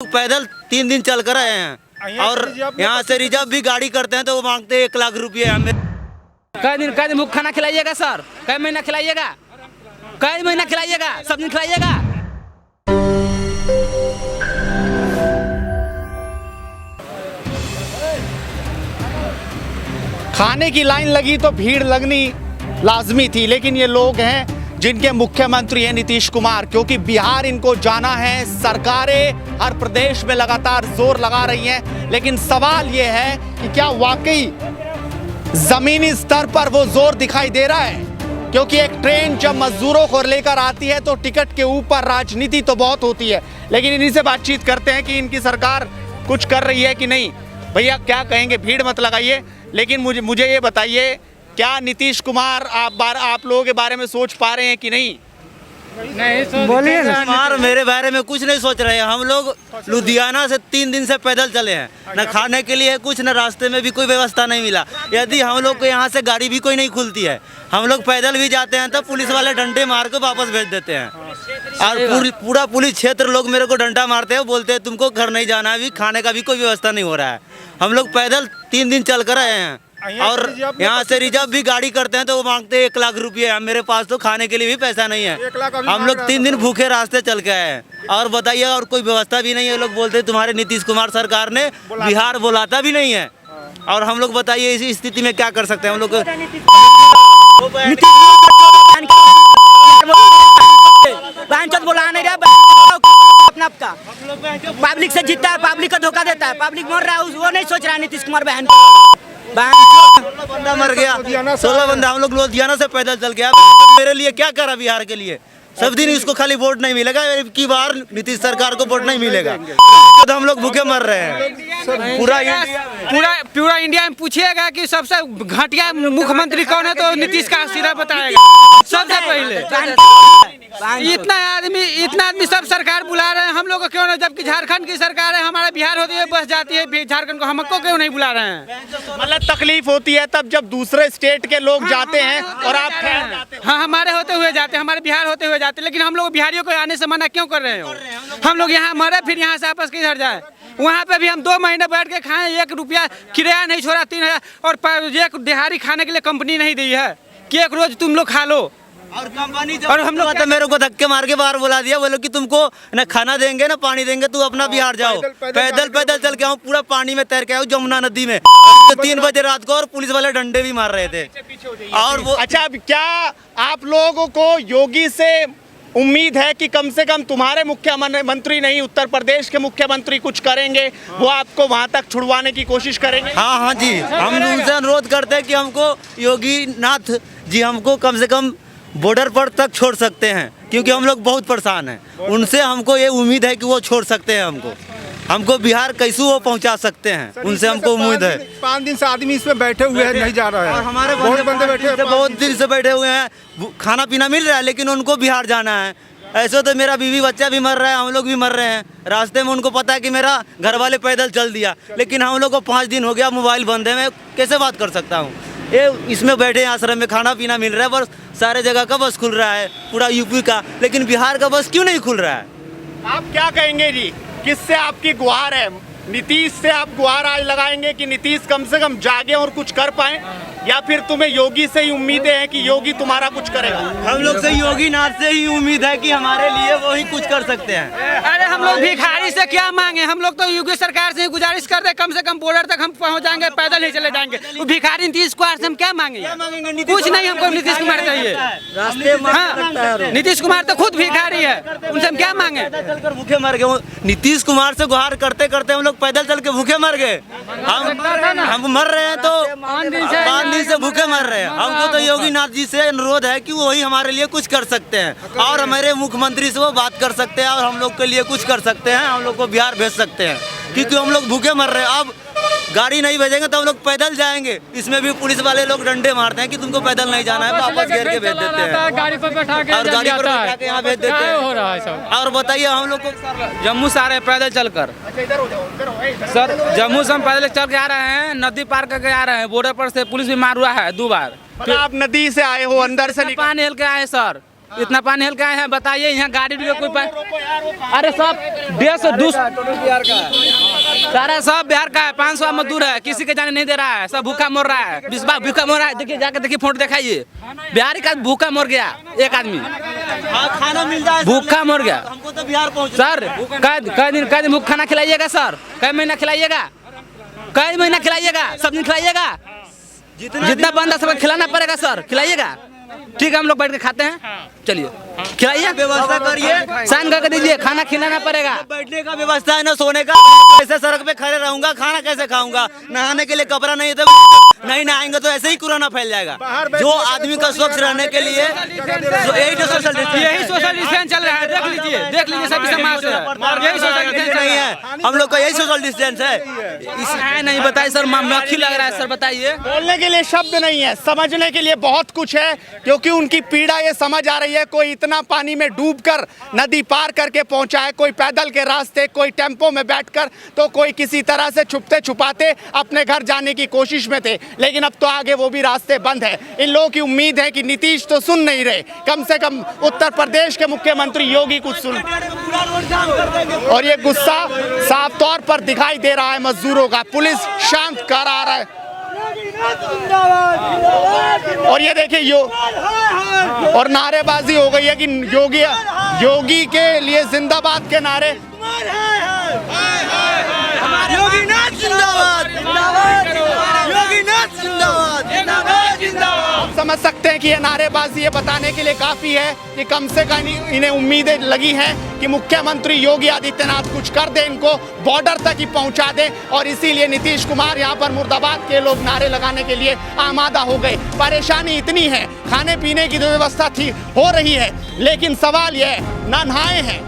पैदल 3 दिन चल कर आए हैं और यहाँ से रिजर्व भी गाड़ी करते हैं तो वो मांगते हैं 1 लाख रुपये हमें। कई दिन भूख खाना खिलाइएगा सर? कई महीना खिलाइएगा? कई महीना खिलाइएगा? सब दिन खिलाइएगा? खाने की लाइन लगी तो भीड़ लगनी लाजमी थी, लेकिन ये लोग हैं जिनके मुख्यमंत्री हैं नीतीश कुमार, क्योंकि बिहार इनको जाना है। सरकारें हर प्रदेश में लगातार जोर लगा रही हैं, लेकिन सवाल ये है कि क्या वाकई जमीनी स्तर पर वो जोर दिखाई दे रहा है? क्योंकि एक ट्रेन जब मजदूरों को लेकर आती है तो टिकट के ऊपर राजनीति तो बहुत होती है, लेकिन इन्हीं से बातचीत करते हैं कि इनकी सरकार कुछ कर रही है कि नहीं। भैया क्या कहेंगे, भीड़ मत लगाइए, लेकिन मुझे ये बताइए, क्या नीतीश कुमार आप लोगों के बारे में सोच पा रहे हैं कि नहीं? बोलिए ना। कुमार मेरे बारे में कुछ नहीं सोच रहे हैं। हम लोग लुधियाना से 3 दिन से पैदल चले हैं, न खाने के लिए कुछ, न रास्ते में भी कोई व्यवस्था नहीं मिला। यदि हम लोग को यहाँ से गाड़ी भी कोई नहीं खुलती है, हम लोग पैदल भी जाते हैं तो पुलिस वाले डंडे मार के वापस भेज देते हैं। और पूरा पुलिस क्षेत्र लोग मेरे को डंडा मारते हैं, बोलते हैं तुमको घर नहीं जाना, अभी खाने का भी कोई व्यवस्था नहीं हो रहा है। हम लोग पैदल 3 दिन चल कर आए हैं और यहाँ से रिजर्व भी गाड़ी करते हैं तो वो मांगते हैं 1 लाख रुपये। मेरे पास तो खाने के लिए भी पैसा नहीं है। हम लोग 3 दिन भूखे रास्ते चल के आए हैं और बताइए, और कोई व्यवस्था भी नहीं है। लोग बोलते हैं तुम्हारे नीतीश कुमार सरकार ने बिहार बुलाता भी नहीं है, और हम लोग बताइए इसी स्थिति में क्या कर सकते हैं। हम लोग बुला नहीं रहा अपना पब्लिक से जीतता है, पब्लिक का धोखा देता है, पब्लिक मर रहा है, वो नहीं सोच रहा है नीतीश कुमार बहन 16 बंदा मर गया, 16 बंदा। हम लोग लुधियाना से पैदल चल गया। मेरे लिए क्या करा बिहार के लिए? सब दिन इसको खाली वोट नहीं मिलेगा, की बार नीतीश सरकार को वोट नहीं मिलेगा तो हम लोग भूखे मर रहे हैं। पूरा इंडिया में पूछिएगा कि सबसे घटिया मुख्यमंत्री कौन है तो नीतीश का सिरा बताएगा सबसे पहले। इतना आदमी सब सरकार बुला रहे हैं, हम लोग को क्यों नहीं? जबकि झारखंड की सरकार है, हमारा बिहार होती है बस जाती है झारखंड को, हमको क्यों नहीं बुला रहे हैं? मतलब तकलीफ होती है तब जब दूसरे स्टेट के लोग जाते हैं और आप हाँ, हमारे होते हुए जाते हैं, हमारे बिहार होते हुए जाते हैं, लेकिन हम लोग बिहारियों को आने से मना क्यों कर रहे हो? हम लोग यहाँ मरे फिर यहाँ से आपस किधर जाए? वहाँ पे भी हम 2 महीने बैठ के खाएं, 1 रुपया किराया नहीं छोड़ा, 3000 और एक दिहाड़ी खाने के लिए कंपनी नहीं दी है कि 1 रोज तुम लोग खा लो। और कंपनी और हम लोग मेरे को धक्के मार के बाहर बुला दिया, बोलो कि तुमको न खाना देंगे न पानी देंगे, तू अपना बिहार जाओ। पैदल चल के आऊँ, पूरा पानी में तैर के आऊँ जमुना नदी में 3 बजे रात को, और पुलिस वाले डंडे भी मार रहे थे। और वो अच्छा, क्या आप लोगों को योगी से उम्मीद है कि कम से कम तुम्हारे मुख्यमंत्री नहीं, उत्तर प्रदेश के मुख्यमंत्री कुछ करेंगे, वो आपको वहां तक छुड़वाने की कोशिश करेंगे? हाँ जी, हम उनसे अनुरोध करते हैं कि हमको योगी नाथ जी हमको कम से कम बॉर्डर पर तक छोड़ सकते हैं, क्योंकि हम लोग बहुत परेशान हैं। उनसे हमको ये उम्मीद है कि वो छोड़ सकते हैं हमको बिहार कैसे वो पहुंचा सकते हैं, उनसे हमको उम्मीद है। 5 दिन से आदमी इसमें बैठे हुए हैं, नहीं जा रहा है। और हमारे बंदे बैठे बहुत दिन से बैठे हुए हैं, खाना पीना मिल रहा है, लेकिन उनको बिहार जाना है। ऐसे तो मेरा बीवी बच्चा भी मर रहा है, हम लोग भी मर रहे हैं रास्ते में। उनको पता है कि मेरा घर वाले पैदल चल दिया, लेकिन हम लोग को 5 दिन हो गया मोबाइल बंद है, मैं कैसे बात कर सकता हूँ? ये इसमें बैठे आश्रम में खाना पीना मिल रहा है, बस सारे जगह का बस खुल रहा है, पूरा यूपी का, लेकिन बिहार का बस क्यों नहीं खुल रहा है? आप क्या कहेंगे जी, किससे आपकी गुहार है? नीतीश से आप गुहार आज लगाएंगे कि नीतीश कम से कम जागे और कुछ कर पाए, या फिर तुम्हें योगी से ही उम्मीदें हैं कि योगी तुम्हारा कुछ करेगा? हम लोग से योगी नाथ से ही उम्मीद है कि हमारे लिए वो ही कुछ कर सकते हैं। अरे हम लोग भिखारी से क्या मांगे? हम लोग तो योगी सरकार से गुजारिश करते, कम से कम बॉर्डर तक हम पहुंच जाएंगे, पैदल ही चले जाएंगे। वो भिखारी नीतीश कुमार से हम क्या मांगेंगे? कुछ नहीं, हमको नीतीश कुमार चाहिए। हाँ, नीतीश कुमार तो खुद भिखारी है, उनसे हम क्या मांगे? चलकर भूखे मर गए। नीतीश कुमार से गुहार करते करते हम लोग पैदल चल के भूखे मर गए। हम मर रहे हैं तो 5 दिन से भूखे मर रहे हैं। हमको तो योगी नाथ जी से अनुरोध है कि वही हमारे लिए कुछ कर सकते हैं, और हमारे मुख्यमंत्री से वो बात कर सकते हैं और हम लोग के लिए कुछ कर सकते हैं, हम लोग को बिहार भेज सकते हैं, क्योंकि हम लोग भूखे मर रहे हैं। अब गाड़ी नहीं भेजेंगे तो हम लोग पैदल जाएंगे, इसमें भी पुलिस वाले लोग डंडे मारते हैं कि तुमको पैदल नहीं जाना है, वापस घेर के भेज देते हैं, गाड़ी पर बैठा के और गाड़ी पर बैठा के यहाँ भेज देते हैं। हो रहा है सब। और बताइए, हम लोग को जम्मू से आ रहे हैं पैदल चलकर सर, जम्मू से हम पैदल चल के आ रहे हैं, नदी पार करके आ रहे हैं, बॉर्डर पर से पुलिस भी मार हुआ है 2 बार। आप नदी से आए हो, अंदर से पानी हिल के आए सर, इतना पानी हल्का है बताइए, यहाँ गाड़ी भी कोई अरे सब 150 सारा सब बिहार का है, 500 मजदूर है, किसी के जाने नहीं दे रहा है, सब भूखा मर रहा है, बिस्बा भूखा मर रहा है। देखिए जाकर देखिए फोटो दिखाइए, बिहार का भूखा मर गया एक आदमी, खाना मिल जाए भूखा मर गया। हमको तो बिहार पहुँच सर कै दिन भूख खाना खिलाइएगा सर, कै महीना खिलाइएगा, कै महीना खिलाइएगा, सब दिन खिलाइएगा, जितना बंदा सबको खिलाना पड़ेगा सर, खिलाइएगा। ठीक है हम लोग बैठ के खाते हैं, चलिए खिलाइए, व्यवस्था करिए, साइन करके दीजिए, खाना खिलाना पड़ेगा। बैठने का व्यवस्था है ना सोने का, ऐसे सड़क पे खड़े रहूंगा, खाना कैसे खाऊंगा, नहाने के लिए कपड़ा नहीं है तो नहीं नहाएंगे तो ऐसे ही कोरोना फैल जाएगा। जो आदमी का स्वच्छ रहने के लिए यही तो सोशल डिस्टेंस चल रहा है, देख लीजिए सभी समाज से यही सोशल डिस्टेंस नहीं है, हम लोग का यही सोशल डिस्टेंस है। है नहीं बताइए सर, मक्खी लग रहा है सर, बताइए। बोलने के लिए शब्द नहीं है, समझने के लिए बहुत कुछ है, क्योंकि उनकी पीड़ा ये समझ आ रही है। कोई इतना पानी में डूबकर नदी पार करके पहुंचा है, कोई पैदल के रास्ते, कोई टेम्पो में बैठकर, तो कोई किसी तरह से छुपते छुपाते अपने घर जाने की कोशिश में थे, लेकिन अब तो आगे वो भी रास्ते बंद है। इन लोगों की उम्मीद है कि नीतीश तो सुन नहीं रहे, कम से कम उत्तर प्रदेश के मुख्यमंत्री योगी कुछ सुन। और ये गुस्सा साफ तौर पर दिखाई दे रहा है मजदूरों का। पुलिस शांत करा रहा है और ये देखिए और नारेबाजी हो गई है कि योगी के लिए जिंदाबाद के नारे। योगीनाथ जिंदाबाद, योगीनाथ जिंदाबाद, आप समझ सकते हैं कि ये नारेबाजी ये बताने के लिए काफी है कि कम से कम इन्हें उम्मीदें लगी हैं कि मुख्यमंत्री योगी आदित्यनाथ कुछ कर दे, इनको बॉर्डर तक ही पहुंचा दे। और इसीलिए नीतीश कुमार यहाँ पर मुर्दाबाद के लोग नारे लगाने के लिए आमादा हो गए। परेशानी इतनी है, खाने पीने की जो व्यवस्था थी हो रही है, लेकिन सवाल यह है ना नहाए हैं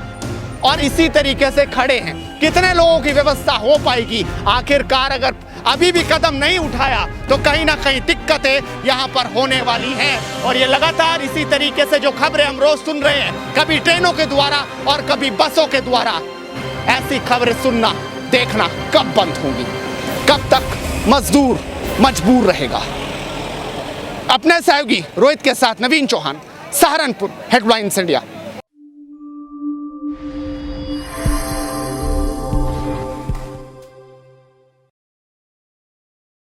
और इसी तरीके से खड़े हैं, कितने लोगों की व्यवस्था हो पाएगी। आखिरकार अगर अभी भी कदम नहीं उठाया तो कहीं ना कहीं दिक्कतें यहाँ पर होने वाली हैं। और ये लगातार इसी तरीके से जो खबरें हम रोज सुन रहे हैं, कभी ट्रेनों के द्वारा और कभी बसों के द्वारा, ऐसी खबरें सुनना देखना कब बंद होंगी, कब तक मजदूर मजबूर रहेगा। अपने सहयोगी रोहित के साथ नवीन चौहान, सहारनपुर, हेडलाइंस इंडिया।